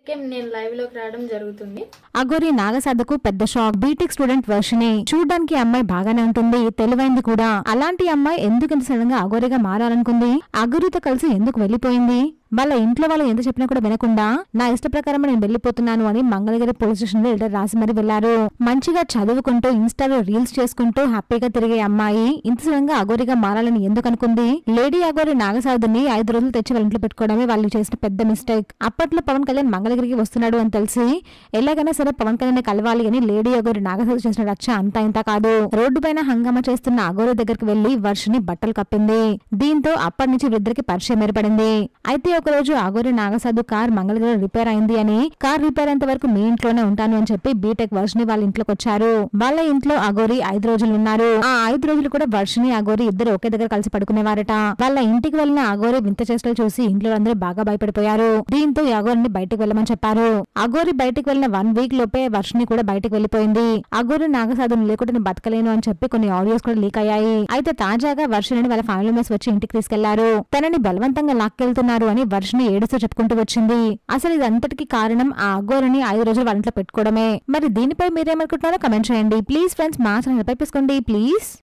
నేను లైవ్ లోకి రావడం జరుగుతుంది. అఘోరి నాగసాధకు పెద్ద షాక్. బీటెక్ స్టూడెంట్ వర్షిని చూడడానికి అమ్మాయి బాగానే ఉంటుంది, తెలివైంది కూడా. అలాంటి అమ్మాయి ఎందుకు ఇంత సడన్ గా అఘోరిగా మారాలనుకుంది? అఘోరితో కలిసి ఎందుకు వెళ్లిపోయింది? వాళ్ళ ఇంట్లో వాళ్ళు ఎంత చెప్పినా కూడా వినకుండా నా ఇష్ట ప్రకారం నేను వెళ్లిపోతున్నాను అని మంగళగిరి పోలీస్ స్టేషన్ లో లెటర్ రాసి మరి వెళ్లారు. మంచిగా చదువుకుంటూ ఇన్స్టాలో రీల్స్ చేసుకుంటూ హ్యాపీగా తిరిగే అమ్మాయి ఇంత సడన్ గా అఘోరిగా మారాలని ఎందుకు అనుకుంది? లేడీ అఘోరి నాగసాధుని 5 రోజులు తెచ్చి వాళ్ళ ఇంట్లో పెట్టుకోవడమే వాళ్ళు చేసిన పెద్ద మిస్టేక్. అప్పట్లో పవన్ కళ్యాణ్ మంగళగిరికి వస్తున్నాడు అని తెలిసి ఎలాగైనా సరే పవన్ కళ్యాణ్ కలవాలి అని లేడీ అఘోరి నాగసాధు చేసిన రచ్చ అంతా ఇంత కాదు. రోడ్డు పైన హంగామా చేస్తున్న అఘోరి దగ్గరికి వెళ్లి వర్షిని బట్టలు కప్పింది. దీంతో అప్పటి నుంచి వీరిద్దరికి పరిచయం ఏర్పడింది. అయితే ఒక రోజు అఘోరి నాగసాధు కార్ మంగళగిరిలో రిపేర్ అయింది అని, కార్ రిపేర్ అయ్యేంత వరకు మీ ఇంట్లోనే ఉంటాను అని చెప్పి బీటెక్ వర్షిని వాళ్ళ ఇంట్లోకి వచ్చారు. వాళ్ళ ఇంట్లో అఘోరి 5 రోజులు ఉన్నారు. ఆ 5 రోజులు కూడా వర్షిని అఘోరి ఇద్దరు ఒకే దగ్గర కలిసి పడుకునేవారట. వాళ్ళ ఇంటికి వెళ్లిన అఘోరి వింత చేష్టలు చూసి ఇంట్లో అందరూ బాగా భయపడిపోయారు. దీంతో ఈ అఘోరిని బయటకు వెళ్ళమని చెప్పారు. అఘోరి బయటకు వెళ్లిన 1 వీక్ లోపే వర్షిని కూడా బయటకు వెళ్లిపోయింది. అఘోరి నాగసాధుని లేకుండా నేను బతకలేను అని చెప్పి కొన్ని ఆడియోస్ కూడా లీక్ అయ్యాయి. అయితే తాజాగా వర్షిని వాళ్ళ ఫ్యామిలీ మెంబర్స్ వచ్చి ఇంటికి తీసుకెళ్లారు. తనని బలవంతంగా లాక్కెళ్తున్నారు అని వర్షిని ఏడుస్తూ చెప్పుకుంటూ వచ్చింది. అసలు ఇదంతటికి కారణం ఆ అఘోరిని 5 రోజులు వాళ్ళ ఇంట్లో పెట్టుకోవడమే. మరి దీనిపై మీరేమనుకుంటున్నారో కమెంట్ చేయండి. ప్లీజ్ ఫ్రెండ్స్, మా ఛానల్ సబ్స్క్రైబ్ చేసుకోండి ప్లీజ్.